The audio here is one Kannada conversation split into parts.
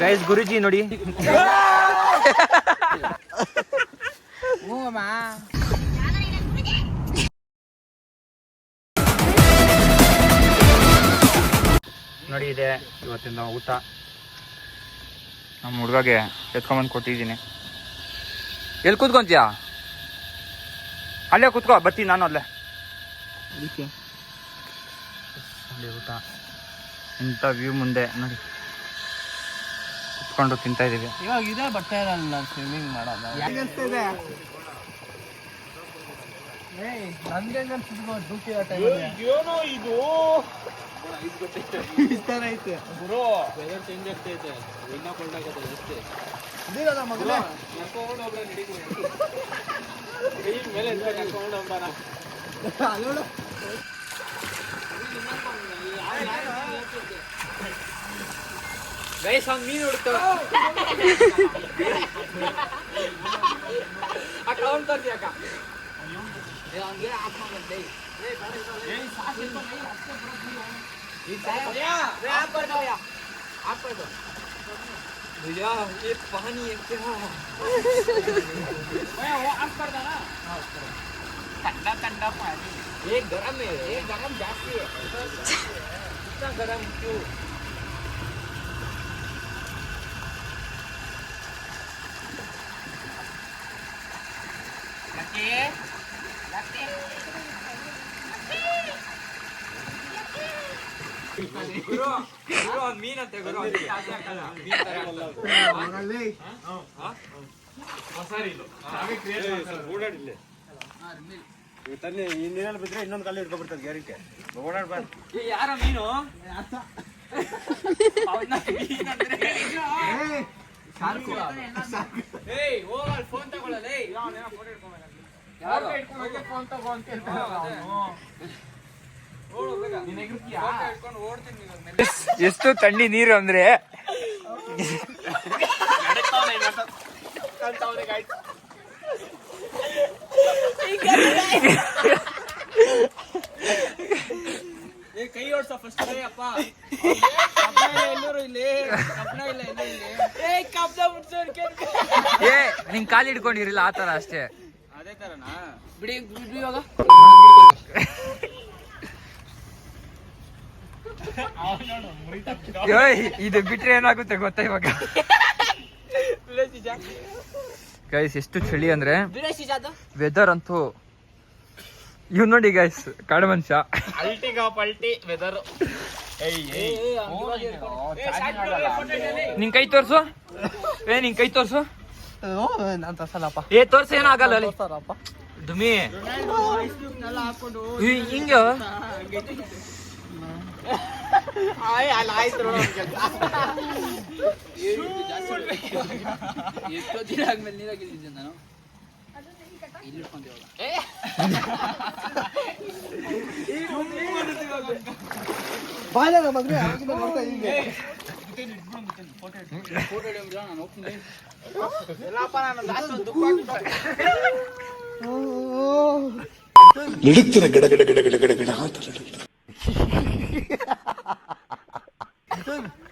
ಗೈಸ್ ಗುರುಜಿ ನೋಡಿ. ನೋಡಿ ಇದೆ ಇವತ್ತಿನ ಊಟ. ನಮ್ಮ ಹುಡುಗಗೆ ಎತ್ಕೊಂಬಂದು ಕೊಟ್ಟಿದ್ದೀನಿ. ಎಲ್ಲಿ ಕೂತ್ಕೊಂತೀಯಾ? ಅಲ್ಲೇ ಕೂತ್ಕೋ, ಬರ್ತೀನಿ ನಾನು ಅಲ್ಲೇ. ಅಲ್ಲಿ ಊಟ ಇಂಥ ವ್ಯೂ ಮುಂದೆ ನೋಡಿ ಕುತ್ಕೊಂಡು ತಿಂತಾ ಇದೀವಿ. ಇವಾಗ ಇದೇ ಬಟ್ಟೆ ಇರಲ್ಲ ಸ್ವಿಮ್ಮಿಂಗ್ ಮಾಡೋದು. ಗೈಸ್ ಒಂದು ಮೀನು ಹುಡುಕ್ತವೆ. ಅಕ್ಕ ಅವ್ನು ತರ್ಸಿ ಅಕ್ಕ. भैया ये पानी है क्या? वो आप कर देना. ठंडा ठंडा पानी. ये गरम है, ये गरम जाती है. इतना गरम क्यों? ಗುರು ಒಂದು ಮೀನಂತೆ ಗುರು. ನೀರಲ್ಲಿ ಬಿದ್ರೆ ಇನ್ನೊಂದು ಕಲ್ಲು ಇಟ್ಕೊಬಿಡ್ತದೆ ಗ್ಯಾರಂಟಿ. ಓಡಾಡ್ಬಾರ್ದು. ಯಾರ ಮೀನು? ಫೋನ್ ತಗೊಳ್ಳಲ್ಲ. ಫೋನ್ ತಗೋ ಅಂತ ಎಷ್ಟು ತಣ್ಣಿ ನೀರು ಅಂದ್ರೆ ಕೈ ಓಡ್ಸ ಫಸ್ಟ್ ಅಪ್ಪ. ನಿಂಗ್ ಕಾಲು ಹಿಡ್ಕೊಂಡಿರಿಲ್ಲ ಆತರ ಅಷ್ಟೇ. ಅದೇ ತರನಾ ಬಿಡಿ ಇವಾಗ. ಇದು ಬಿಟ್ರೆ ಏನಾಗುತ್ತೆ ಗೊತ್ತಾ ಇವಾಗ? ಗೈಸ್ ಎಷ್ಟು ಚಳಿ ಅಂದ್ರೆ ವೆದರ್ ಅಂತೂ ಇವ್ ನೋಡಿ ಗೈಸ್, ಕಾಡು ಮನುಷ್ಯ. ನಿನ್ ಕೈ ತೋರ್ಸು. ನಿನ್ ಕೈ ತೋರ್ಸು. ನಾನ್ ತರ್ಸಲ್ಲಪ್ಪ. ತೋರ್ಸ ಏನಾಗಲ್ಲ ಅಲ್ಲಿ ದುಮಿ ಹಿಂಗ. ಎಷ್ಟೋ ದಿನ ಆದ್ಮೇಲೆ ನೀರಾಗಿದ್ದೆ ನಾನು. ಇಲ್ಲಿ ಇಟ್ಕೊಂತೀವಲ್ಲ ಇಡುತ್ತಿನ ಗಡ ಗಡ ಗಡ ಗಡ ಗಡ ಗಡ ಅಂತ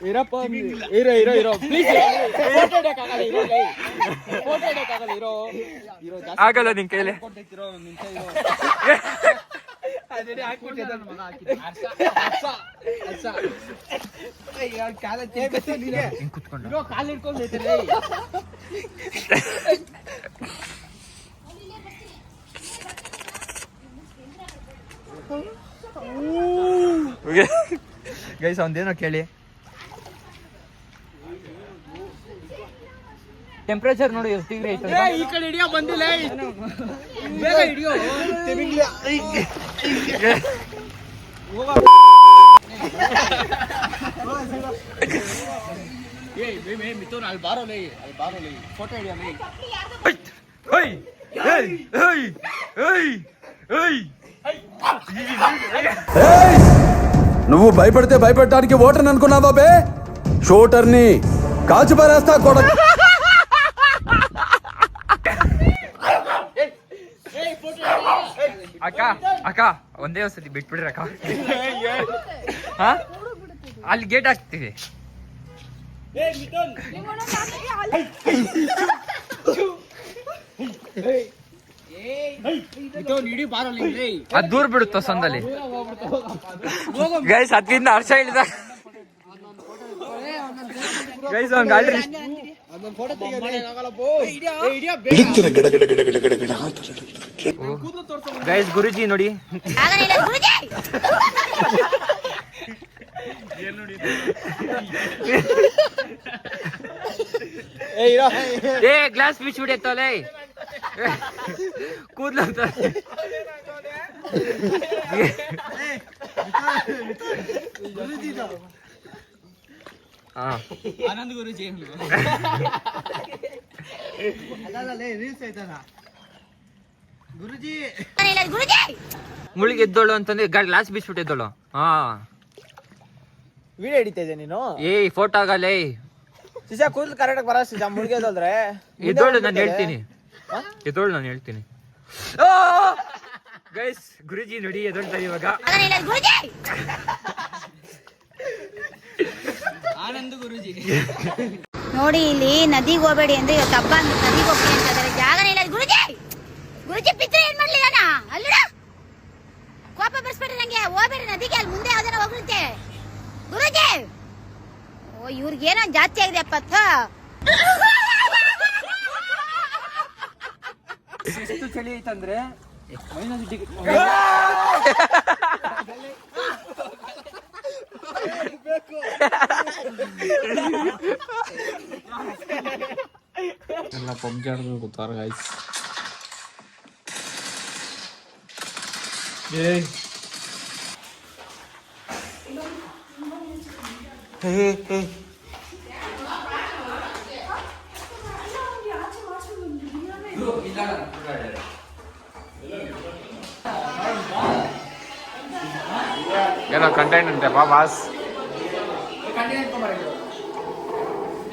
ಇರಪ್ಪ. ಇರೋ ಇರೋ ಇರೋ ಪ್ಲೀಸ್. ಆಗಲ್ಲ ನಿನ್ ಕೈಲಿ. ಕುತ್ಕೊಂಡು ಕಾಲು ಹಿಡ್ಕೊಂಡು ಗೈಸ್ ಒಂದೇನೋ ಕೇಳಿ. ಟೆಂಪರೇಚರ್ ನೋಡಿ ಎಷ್ಟು ಡಿಗ್ರಿ ಐತೆ. ಈ ಕಡೆ ಹಿಡಿಯೋ ಬಂದಿಲ್ಲ, ಬೇಗ ಹಿಡಿಯೋ. ಅಲ್ಲಿ ಬಾರೋಲೇ, ಅಲ್ಲಿ ಬಾರೋಲೇ, ಫೋಟೋ ಹಿಡಿಯೋ. నువ్వు భయపడితే భయపెట్టడానికి ఓటర్ని అనుకున్నావా బే? షూటర్ని కాల్చి పారేస్తా కొడ. ಅಕ್ಕ ಅಕ್ಕ ಒಂದೇ ಒಂದ್ಸತಿ ಬಿಟ್ಬಿಡ್ರಿ ಅಕ್ಕ. ಅಲ್ಲಿ ಗೇಟ್ ಹಾಕ್ತೀವಿ. ಅದು ದೂರ ಬಿಡುತ್ತ ಸಂದಲ್ಲಿ ಗೈಸ್ ಅದಕ್ಕಿಂತ ಹರ್ಷ ಇಳಿದ ಗೈಸ್ ಅವ್ನ್ ಗಾಡಿ ಗೈಸ್ ಗುರುಜಿ ನೋಡಿ ಏ ಗ್ಲಾಸ್ ಬಿಚ್ಚಿ ಬಿಡತ್ತಲೆ ಕೂದ್ಲು ಅಂತ ಆನಂದ್ ಗುರುಜಿ ಗುರುಜಿ ಮುಳಿಗೆ ಎದ್ದೋಳು ಅಂತಂದ್ರೆ ಗ್ಲಾಸ್ ಬಿಚ್ಬಿಟ್ಟಿದ್ದೋಳು ಹಾ ವಿಡಿಯೋ ಹಿಡಿತಾ ಇದ್ದೆ ನೀನು ಏಯ್ ಫೋಟೋ ಆಗಲ್ಲ ಸಿಜಾ ಕೂದಲು ಕರೆಕ್ಟ್ ಬರ ಸಿಜಾ ಮುಳುಗೋದ್ರೆ ಎದ್ದೋಳು ನಾನು ಹೇಳ್ತೀನಿ ಎದ್ದೋಳು ನಾನು ಹೇಳ್ತೀನಿ ಗೈಸ್ ಗುರುಜಿ ನೋಡಿ ಎದ್ದೊಳ್ತಾರೆ ಇವಾಗ ಆನಂದ್ ಗುರುಜಿ ನೋಡಿ ಇಲ್ಲಿ ನದಿಗೆ ಹೋಗ್ಬೇಡಿ ಅಂದ್ರೆ ಇವತ್ತು ಹಬ್ಬ ಅಂದ್ರೆ ನದಿಗೆ ಹೋಗ್ಬೇಡಿ ಅಂತ ಇದಾರೆ ಜಾಗನೇ ಇಲ್ಲ ಗುರುಜಿ ಗುರುಜಿ ಪಿತ್ರ ಏನ್ ಮಾಡ್ಲಿಲ್ಲ ಅಲ್ಲ ಕೋಪ ಬರ್ಸ್ಬೇಡ್ರಿ ನಂಗೆ ಹೋಗ್ಬೇಡಿ ನದಿಗೆ ಅಲ್ಲಿ ಮುಂದೆ ಯಾವ್ದಾರ ಹೋಗ್ಲಿಕ್ಕೆ ಗುರುಜಿ ಓ ಇವ್ರಿಗೇನೋ ಜಾಸ್ತಿ ಆಗಿದೆ ಅಪ್ಪ ಎಷ್ಟು ಚಳಿ ಐತಂದ್ರೆ ಎಲ್ಲ ಪಬ್ಜಿ ಆಡಿದ್ರು ಗೊತ್ತಾರ ಗಾಯ್ಸ್ ಏನೋ ಕಂಟೆಂಟ್ ಅಂತೆ ಬಾಸ್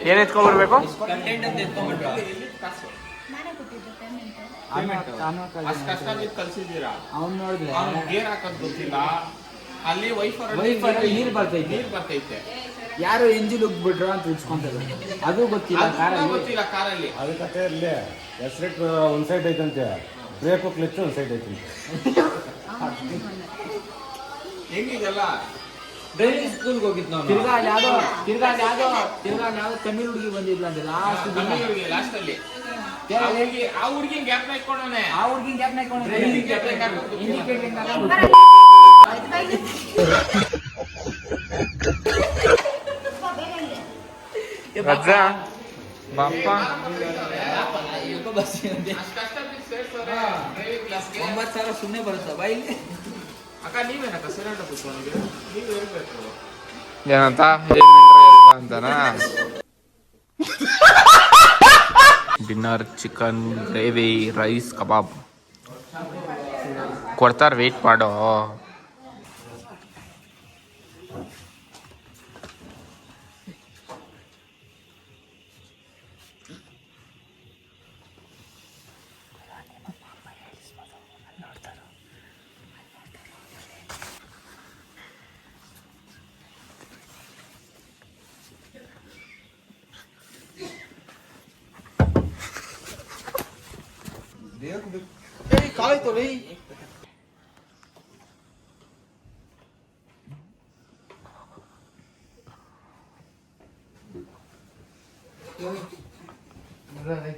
ಏನ್ ಎತ್ಕೊಂಡ್ಬರ್ಬೇಕು ಅಲ್ಲಿ ವೈಫರ್ ನೀರ್ ಬರ್ತೈತೆ ಯಾರು ಎಂಜಿನ್ ಉಗ್ಬಿಟ್ರು ಅಂತ ಉಚ್ಕೊಂತಾರೆ ಅದು ಗೊತ್ತಿಲ್ಲ ಕಾರಲ್ಲಿ ಅದು ಕತೆ ಇರಲಿ ಎಸ್ರೆಟ್ ಒಂದ್ ಸೈಡ್ ಐತಂತೆ ಬ್ರೇಕ್ ಕ್ಲಚ್ ಒಂದ್ ಸೈಡ್ ಐತಂತೆ ಹೆಂಗಿದೆಲ್ಲ ಡ್ರೈವಿಂಗ್ ಸ್ಕೂಲ್ಗೆ ಹೋಗಿದ್ ನಾವು ತಿರ್ಗಾ ಯಾವ್ದೋ ತಮಿಳ್ ಹುಡುಗಿ ಬಂದಿದ್ಲ ಅಂದ್ರೆ ಲಾಸ್ಟ್ ಅಲ್ಲಿ ಆ ಹುಡುಗಿನ ಗ್ಯಾಪ್ ಹಾಕೊಂಡವನೆ ರಜಾ ಬಾಪ 9,000 ಸುಮ್ಮನೆ ಬರುತ್ತಾ ಬಾಯಿ ಅಕ್ಕ ನೀವೇನಕ್ಕ ಸಿಲಿಂಡರ್ ಕೂತ್ಕೊಂಡಿಗೆ ನೀವು ಹೇಳ್ಬೇಕು ಏನಂತ ಅಂತನಾ ಡಿನ್ನರ್ ಚಿಕನ್ ಗ್ರೇವಿ ರೈಸ್ ಕಬಾಬ್ ಕೊಡ್ತಾರೆ ವೇಟ್ ಮಾಡೋ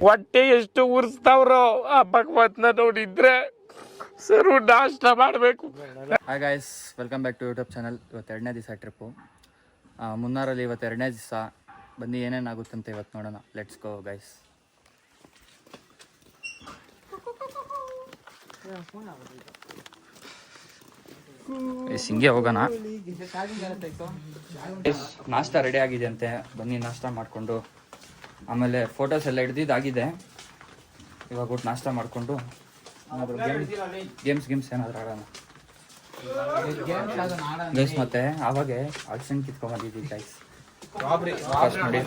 ಹೊಟ್ಟೆ ಎಷ್ಟು ಉರ್ಸ್ತಾವ್ರೋ ಆ ಭಗವತ್ನ ನೋಡಿದ್ರೆ ಸರು ನಾಷ್ಟ ಮಾಡಬೇಕು. Hi guys, welcome back to YouTube channel. ಇವತ್ತು 2ನೇ ದಿವಸ ಟ್ರಿಪ್ಪು ಮುನ್ನಾರಲ್ಲಿ. ಇವತ್ತು 2ನೇ ದಿವಸ ಬಂದು ಏನೇನಾಗುತ್ತಂತ ಇವತ್ತು ನೋಡೋಣ. Let's go guys. ಹಿಂಗೆ ಹೋಗೋಣ. ನಾಷ್ಟ ರೆಡಿ ಆಗಿದೆ ಅಂತೆ, ಬನ್ನಿ ನಾಷ್ಟ ಮಾಡಿಕೊಂಡು ಆಮೇಲೆ ಫೋಟೋಸ್ ಎಲ್ಲ ಹಿಡ್ದಿದ್ದಾಗಿದೆ. ಇವಾಗ ಊಟ ನಾಷ್ಟ ಮಾಡಿಕೊಂಡು ಗೇಮ್ಸ್ ಏನಾದರೂ ಆಡೋಣ ಗೈಸ್. ಮತ್ತೆ ಆವಾಗ ಅಳ್ಸಂಗ್ ಕಿತ್ಕೊಂಡ್ಬಂದಿದ್ದೀವಿ ಗೈಸ್. ಫಸ್ಟ್ ನೋಡಿ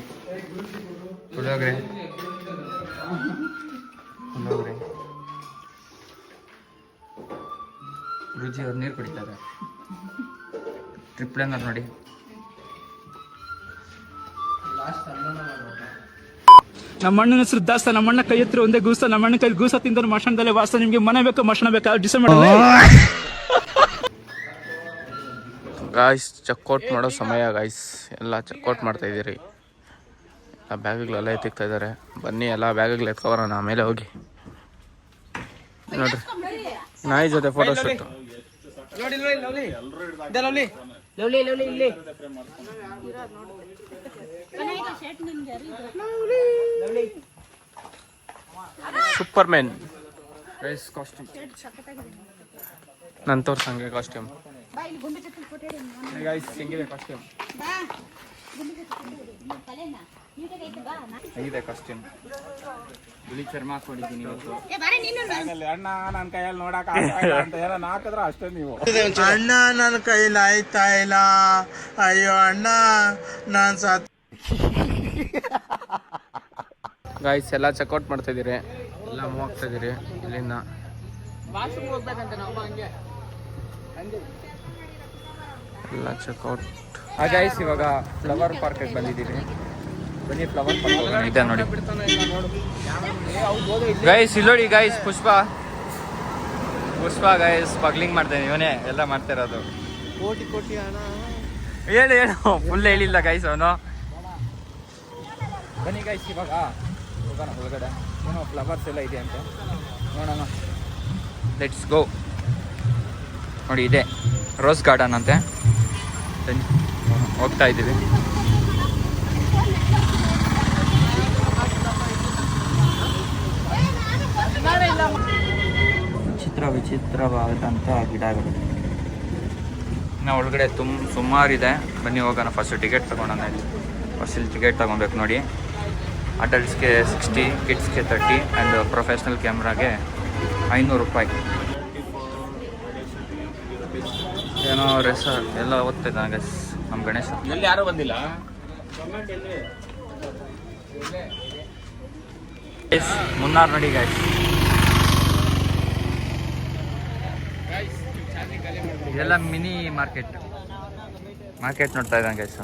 ಪುಳಿಯೋಗರೆ ರುಚಿ ಅವ್ರು ನೀರು ಕುಡಿತಾರೆ. ಟ್ರಿಪ್ಲ್ ಏನಾರು ನೋಡಿ ನಮ್ಮ ಅಣ್ಣನ ಹೆಸರು ದಾಸ್ತ. ನಮ್ಮ ಅಣ್ಣ ಕೈ ಹತ್ರ ಒಂದೇ ಗೂಸ. ನಮ್ಮ ಅಣ್ಣ ಕೈ ಗೂಸ ತಿಂದ್ರೆ ಮಶಾಣದಲ್ಲೇ ವಾಸ. ನಿಮ್ಗೆ ಮನೆ ಬೇಕು ಮಶಾಣ ಬೇಕಾ ಡಿಸೈಡ್ ಮಾಡಲ್ಲ. ಗಾಯ್ಸ್ ಚೆಕ್ಔಟ್ ಮಾಡೋ ಸಮಯ ಗಾಯ್ಸ್. ಎಲ್ಲ ಚೆಕ್ಔಟ್ ಮಾಡ್ತಾ ಇದ್ದೀರಿ. ಎಲ್ಲ ಬ್ಯಾಗ್ಗಳೆಲ್ಲ ಎತ್ತಿಕ್ತಾ ಇದ್ದಾರೆ. ಬನ್ನಿ ಎಲ್ಲ ಬ್ಯಾಗ್ಗಳು ಎತ್ಕೊಬರೋಣ ಆಮೇಲೆ ಹೋಗಿ. ನೋಡ್ರಿ ನಾಯಿ ಜೊತೆ photo shoot. Super man guys costume ನಾನು ತೋರ್ಸಂಗೆ ಕಾಸ್ಟ್ಯೂಮ್ ಗೈಸ್ ಹೆಂಗಿದೆ ಕಾಸ್ಟ್ಯೂಮ್. ಹೇಗಿದೆ ಕಾಸ್ಟ್ಯೂಮ್. ಬಿಳಿ ಚರ್ಮ ಹಾಕೊಂಡಿದ್ದೀನಿ ಇವತ್ತು. ಅಣ್ಣ ನನ್ನ ಕೈಯಲ್ಲಿ ನೋಡಕ್ ಅಂತ ಏನೋ ಹಾಕಿದ್ರೆ ಅಷ್ಟೇ ನೀವು. ಅಣ್ಣ ನನ್ನ ಕೈಲಿ ಆಯ್ತಾ ಇಲ್ಲ. ಅಯ್ಯೋ ಅಣ್ಣ ನಾನು ಸಾತ್. ಗಾಯ್ಸ್ ಎಲ್ಲ ಚೆಕ್ಔಟ್ ಮಾಡ್ತಾ ಇದ್ದೀರಿ. ಎಲ್ಲ ಮೂವ್ ಆಗ್ತಾ ಇದ್ದೀರಿ ಇಲ್ಲಿಂದ. ಎಲ್ಲ ಚೆಕ್ಔಟ್. ಗಾಯ್ಸ್ ಇವಾಗ ಫ್ಲವರ್ ಪಾರ್ಕಿಗೆ ಬಂದಿದ್ದೀವಿ. ಬನ್ನಿ ಫ್ಲವರ್ ಪಾರ್ಕ್ ಇದೆ ನೋಡಿ ಗೈಸ್. ಇಲ್ಲೋಡಿ ಗೈಸ್ ಪುಷ್ಪ ಗೈಸ್ ಪಗ್ಲಿಂಗ್ ಮಾಡ್ತೇನೆ. ಇವನೇ ಎಲ್ಲ ಮಾಡ್ತಾ ಇರೋದು. ಕೋಟಿ ಹೇಳು ಫುಲ್ ಹೇಳಿಲ್ಲ ಗೈಸ್ ಅವನು. ಬನ್ನಿ ಗೈಸ್ ಇವಾಗ ಹೋಗೋಣ ಒಳಗಡೆ. ಏನೋ ಫ್ಲವರ್ಸ್ ಎಲ್ಲ ಇದೆ ಅಂತ ನೋಡೋಣ. Let's go. ನೋಡಿ ಇದೆ ರೋಸ್ ಗಾರ್ಡನ್ ಅಂತೆ. ಬನ್ನಿ ಹೋಗ್ತಾ ಇದ್ದೀವಿ. ವಿಚಿತ್ರವಾದಂಥ ಗಿಡಗಳು. ಇನ್ನು ಒಳಗಡೆ ಸುಮಾರಿದೆ. ಬನ್ನಿ ಹೋಗೋಣ. ಫಸ್ಟ್ ಟಿಕೆಟ್ ತೊಗೊಳೋಣ. ಇಲ್ಲಿ ಫಸ್ಟ್ ಇಲ್ಲಿ ಟಿಕೆಟ್ ತೊಗೊಬೇಕು ನೋಡಿ. ಅಡಲ್ಟ್ಸ್ಗೆ 60, ಕಿಡ್ಸ್ಗೆ 30 ಆ್ಯಂಡ್ ಪ್ರೊಫೆಷ್ನಲ್ ಕ್ಯಾಮ್ರಾಗೆ 500 ರೂಪಾಯಿ. ಏನೋ ರೆಸಾರ್ಟ್ ಎಲ್ಲ ಓದ್ತಿದ್ದ ಗೈಸ್ ನಮ್ಮ ಗಣೇಶ. ಎಲ್ಲಿ ಯಾರು ಬಂದಿಲ್ಲ. ಮುನ್ನಾರ್ ನೋಡಿ ಗೈಸ್. ಇದೆಲ್ಲ ಮಿನಿ ಮಾರ್ಕೆಟ್ ನೋಡ್ತಾ ಇದ್ದಾನೆ ಗೈಸ್.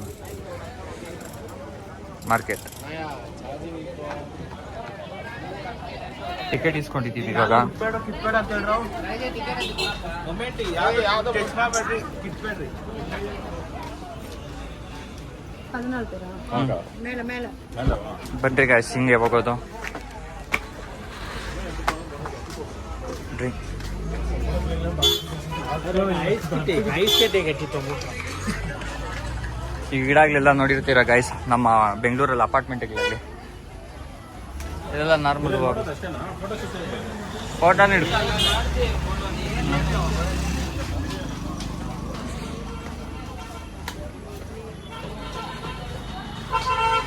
ಮಾರ್ಕೆಟ್ ಟಿಕೆಟ್ ಇಸ್ಕೊಂಡಿದ್ದೀವಿ ಇವಾಗ. ಬನ್ರಿ ಗಾಯ್ಸ್ ಹಿಂಗೆ ಹೋಗೋದು. ಈ ಗಿಡಗಳೆಲ್ಲ ನೋಡಿರ್ತೀರ ಗೈಸ್ ನಮ್ಮ ಬೆಂಗಳೂರಲ್ಲಿ ಅಪಾರ್ಟ್ಮೆಂಟ್ಗಳಲ್ಲಿ. ಇದೆಲ್ಲ ನಾರ್ಮಲ್ ಫೋಟೋ ನೀಡು.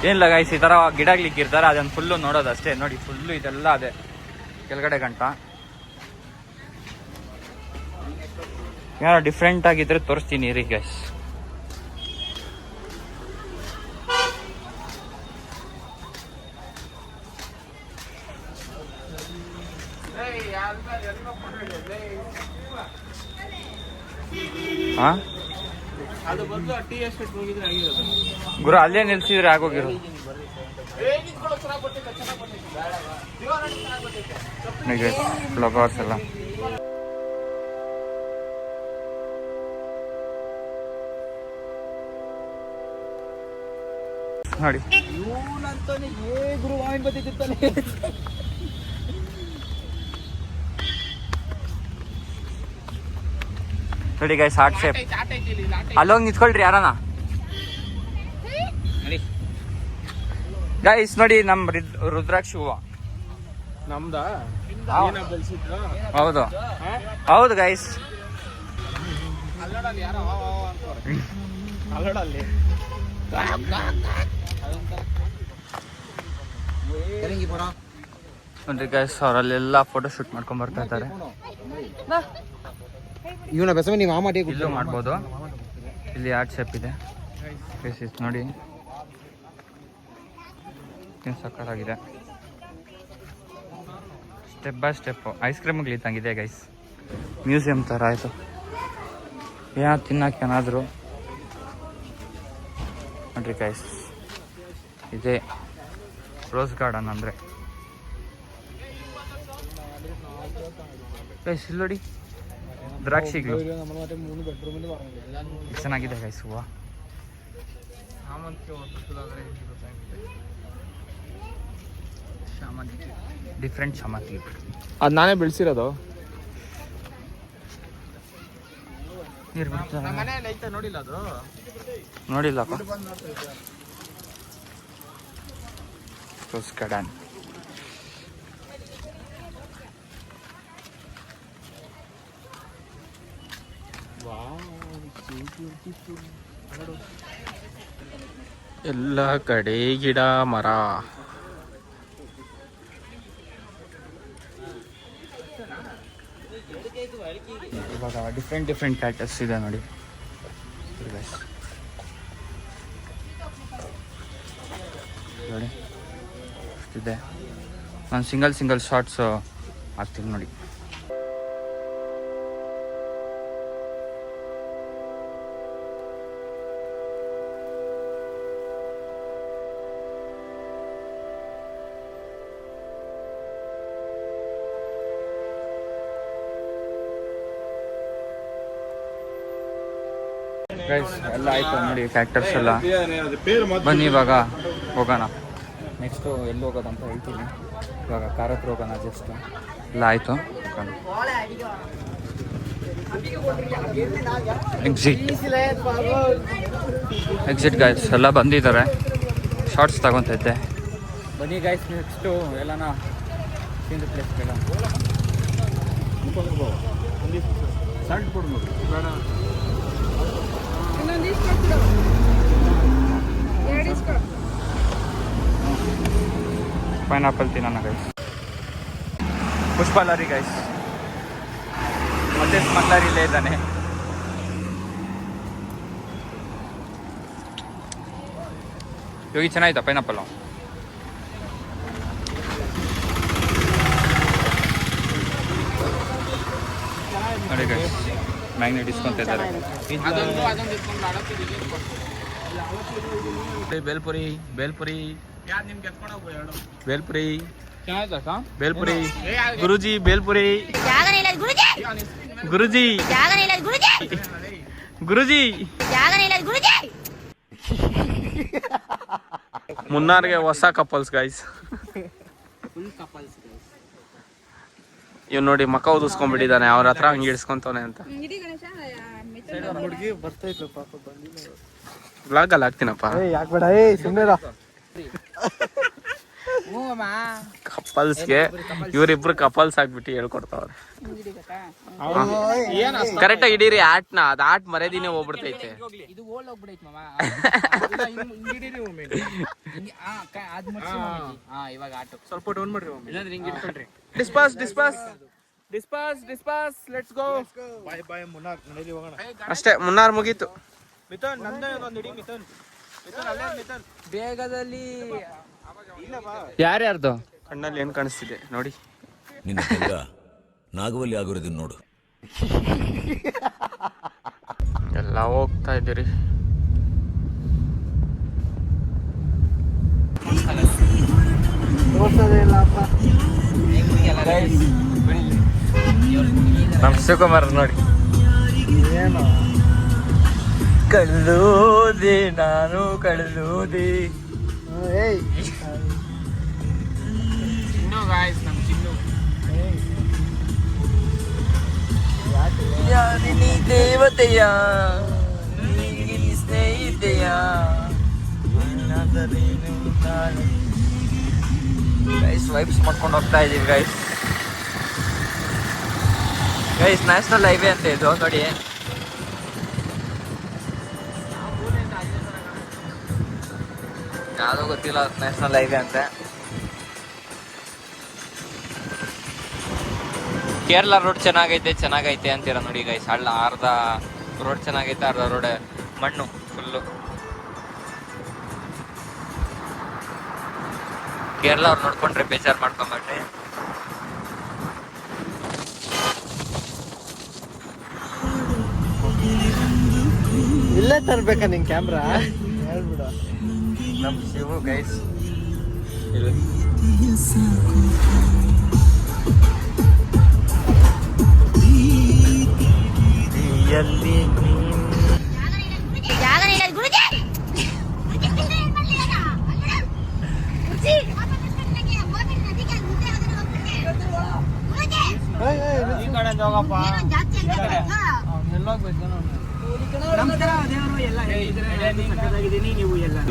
ಏನಿಲ್ಲ ಗೈಸ್ ಈ ಥರ ಗಿಡಗಳಿಕ್ಕಿರ್ತಾರೆ. ಅದನ್ನು ಫುಲ್ಲು ನೋಡೋದು ಅಷ್ಟೇ. ನೋಡಿ ಫುಲ್ಲು ಇದೆಲ್ಲ ಅದೇ ಕೆಳಗಡೆ ಗಂಟ. ಏನೋ ಡಿಫ್ರೆಂಟ್ ಆಗಿದ್ರೆ ತೋರಿಸ್ತೀನಿ ರೀ ಗೈಸ್. ಹಾ ಗುರು ಅಲ್ಲೇ ನಿಲ್ಸಿದ್ರೆ ಆಗೋಗಿರೋ. ಫ್ಲವರ್ಸ್ ಎಲ್ಲ ನೋಡಿ. ನೋಡಿ ಗೈಸ್ ಹಾರ್ಟ್ ಶೇಪ್. ಅಲ್ಲೋಗಿ ನಿಂತ್ಕೊಳ್ರಿ ಯಾರನ ಗೈಸ್. ನೋಡಿ ನಮ್ ರುದ್ರಾಕ್ಷಿ ಹೂವ ನಮ್ದ. ಹೌದು ಹೌದು ಗೈಸ್. ನೋಡ್ರಿ ಗೈಸ್ ಅವರಲ್ಲೆಲ್ಲ ಫೋಟೋ ಶೂಟ್ ಮಾಡ್ಕೊಂಡ್ ಬರ್ತಾ ಇದ್ದಾರೆ. ಇಲ್ಲೂ ಮಾಡ್ಬೋದು. ಇಲ್ಲಿ ಆರ್ಟ್ ಶೇಪ್ ಇದೆ ನೋಡಿ. ಸಕ್ಕತ್ತಾಗಿದೆ. ಸ್ಟೆಪ್ ಬೈ ಸ್ಟೆಪ್ ಐಸ್ ಕ್ರೀಮ್ಗಳು ಇದ್ದಂಗಿದೆ ಗೈಸ್. ಮ್ಯೂಸಿಯಂ ಥರ ಆಯಿತು. ಏನೋ ತಿನ್ನಕ್ಕೆ ಏನಾದರೂ ನೋಡ್ರಿ ಗೈಸ್. ಇದೆ ರೋಸ್ ಗಾರ್ಡನ್ ಅಂದರೆ. ಗೈಸ್ ಇಲ್ಲಿ ನೋಡಿ ದ್ರಾಕ್ಷಿಗಳು ಚೆನ್ನಾಗಿದೆ ಗೈಸ್ ಹೂವು. ಡಿಫ್ರೆಂಟ್ ಶಾಮಂತಿಗೆ ಅದು ನಾನೇ ಬೆಳೆಸಿರೋದು. ನೀರು ಬಿಡ್ತಾರೆ ಮನೆಯಲ್ಲಿ ಐತೆ ನೋಡಿಲ್ಲ ಅದು. ನೋಡಿಲ್ಲಪ್ಪ. ರೋಸ್ ಗಾರ್ಡನ್ ಎಲ್ಲ ಕಡೆ ಗಿಡ ಮರ. ಇವಾಗ ಡಿಫ್ರೆಂಟ್ ಕ್ಯಾಕ್ಟಸ್ ಇದೆ ನೋಡಿ. ನೋಡಿ ಇದೆ. ನಾನು ಸಿಂಗಲ್ ಶಾರ್ಟ್ಸ್ ಹಾಕ್ತೀನಿ ನೋಡಿ. ಗೈಸ್ ಎಲ್ಲ ಆಯ್ತು ನೋಡಿ ಕ್ಯಾಕ್ಟರ್ಸ್ ಎಲ್ಲ. ಬನ್ನಿ ಇವಾಗ ಹೋಗೋಣ. ನೆಕ್ಸ್ಟು ಎಲ್ಲಿ ಹೋಗೋದಂತ ಹೇಳ್ತೀನಿ. ಇವಾಗ ಕಾರ್ ಹತ್ರ ಹೋಗೋಣ. ಜಸ್ಟ್ ಎಲ್ಲ ಆಯಿತು. ಎಕ್ಸಿಟ್ ಗೈಸ್ ಎಲ್ಲ ಬಂದಿದ್ದಾರೆ. ಶಾರ್ಟ್ಸ್ ತಗೊತಿದ್ದೆ. ಬನ್ನಿ ಗೈಸ್ ನೆಕ್ಸ್ಟು ಎಲ್ಲನ ತಿಂದು ಪ್ಲೇಸ್ಗೆಲ್ಲ. ಪೈನಾಪಲ್ ತಿನ್ನೋಣ ಗೈಸ್. ಪುಷ್ಪಾಲಾರಿ ಗೈಸ್ ಮತ್ತೆ ಸ್ಮಗ್ಲರ್ ಇಲ್ಲೇ ಇದ್ದಾನೆ. ಯೋಗಿ ಚೆನ್ನಾಯ್ತಾ ಪೈನಾಪಲ್? ನೋಡಿ ಗೈಸ್ ಮ್ಯಾಗ್ನೆಟ್ ಇಸ್ಕೊಂತ ಇದ್ದಾರೆ. ಬೇಲ್ಪುರಿ ಬೇಲ್ಪುರಿ ಬೇಲ್ಪುರಿ ಬೇಲ್ಪುರಿ ಗುರುಜಿ ಬೇಲ್ಪುರಿ ಗುರುಜಿ ಗುರುಜಿ ಮುನ್ನಾರ್ಗೆ ಹೊಸ ಕಪಲ್ಸ್ ಗೈಸ್. ಇವ್ ನೋಡಿ ಮಕ್ಕ ಓದಿಸ್ಕೊಂಡ್ಬಿಟ್ಟಿದ್ದಾನೆ. ಅವ್ರ ಹತ್ರ ಹಂಗೆ ಇಡ್ಸ್ಕೊಂತವನೆ ಅಂತ ಬ್ಲಾಗ್ ಅಲ್ಲಿ ಹಾಕ್ತೀನಪ್ಪ. ಕಪಲ್ಸ್ಗೆ ಇವರಿಬ್ರು ಕಪಲ್ಸ್ ಆಗ್ಬಿಟ್ಟು ಹೇಳ್ಕೊಡ್ತಾವ್ರೆ. ಕರೆಕ್ಟಾಗಿ ಹಿಡೀರಿ ಆಟ್ನ. ಅದು ಆಟ್ ಮರ್ಯಾದಿನೇ ಹೋಗ್ಬಿಡ್ತೈತೆ. ಸ್ವಲ್ಪ ಡೌನ್ ಮಾಡ್ರಿ. ಡಿಸ್ಪಾಸ್ ಡಿಸ್ಪಾಸ್ ಡಿಸ್ಪಾಸ್ ಡಿಸ್ಪಾಸ್ ಲೆಟ್ಸ್ ಗೋ. ಅಷ್ಟೇ ಮುನ್ನಾರ್ ಮುಗೀತು. ಬೇಗದಲ್ಲಿ ಯಾರ್ಯಾರ್ದು ಕಣ್ಣಲ್ಲಿ ಏನ್ ಕಾಣಿಸ್ತಿದೆ ನೋಡಿ. ನಿನ್ನ ನಾಗವಲ್ಲಿ ಆಗಿರೋದನ್ನ ನೋಡು. ಎಲ್ಲ ಹೋಗ್ತಾ ಇದ್ದೀರಿ. ನಮ್ ಶಿವಕುಮಾರ್ ನೋಡಿ. ಕಳ್ಳೋದೆ ನಾನು ಕಳ್ಳೋದೆ. ಚಿನ್ನು ಗಾಯ್ಸ್ ನಮ್ ಚಿನ್ನು. ನೀ ದೇವತೆಯ ಸ್ನೇಹಿತೆಯ ಗೈಸ್ ವೈಬ್ಸ್ ಮಾಡ್ಕೊಂಡು ಹೋಗ್ತಾ ಇದೀವಿ ಗೈಸ್. ಗೈಸ್ ನ್ಯಾಷನಲ್ ಹೈವೇ ಅಂತ ಇದು ನೋಡಿ. ಯಾವ್ದೋ ಗೊತ್ತಿಲ್ಲ ನ್ಯಾಷನಲ್ ಹೈವೇ ಅಂತ. ಕೇರಳ ರೋಡ್ ಚೆನ್ನಾಗೈತೆ ಅಂತೀರ ನೋಡಿ ಗೈಸ್. ಅರ್ಧ ರೋಡ್ ಚೆನ್ನಾಗೈತೆ, ಅರ್ಧ ರೋಡ್ ಮಣ್ಣು ಫುಲ್ಲು. ಕೇರಳ ಅವ್ರು ನೋಡ್ಕೊಂಡ್ರೆ ಬೇಜಾರು ಮಾಡ್ಕೊಂಬಿಟ್ರಿ. ಇಲ್ಲೇ ತರ್ಬೇಕಾ ನಿನ್ ಕ್ಯಾಮ್ರಾ ಹೇಳ್ಬಿಡ. ನಮ್ಮ ಶಿವು ಗೈಸ್ ಜಾಗನೇ ಇಲ್ಲ ಗುರುಜಿ. ಈ ಕಡೆ ಹೋಗಪ್ಪ.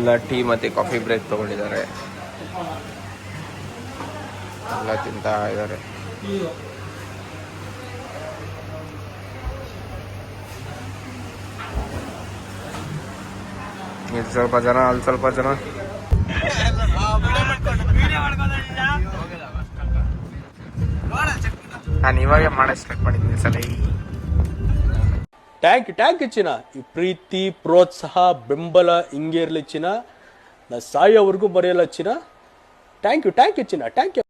ಎಲ್ಲ ಟೀ ಮತ್ತೆ ಕಾಫಿ ಬ್ರೇಕ್ ತಗೊಂಡಿದ್ದಾರೆ, ಎಲ್ಲ ತಿಂತಾ ಇದ್ದಾರೆ. ಇಲ್ಲಿ ಸ್ವಲ್ಪ ಜನ, ಅಲ್ಲಿ ಸ್ವಲ್ಪ ಜನ. ನಾನು ಇವಾಗೆ ಮಾಡೋ ಸ್ಟಾರ್ಟ್ ಮಾಡಿದ್ದೀನಿ ಸಲ. ಟ್ಯಾಂಕ್ ಚಿನ್ನ. ಈ ಪ್ರೀತಿ ಪ್ರೋತ್ಸಾಹ ಬೆಂಬಲ ಹಿಂಗೆ ಇರಲಿ ಚಿನ್ನ. ನಾ ಸಾಯೋವರೆಗೂ ಬರೆಯಲ್ಲ ಚಿನ್ನ. ಥ್ಯಾಂಕ್ ಯು ಚಿನ್ನ, ಥ್ಯಾಂಕ್ ಯು.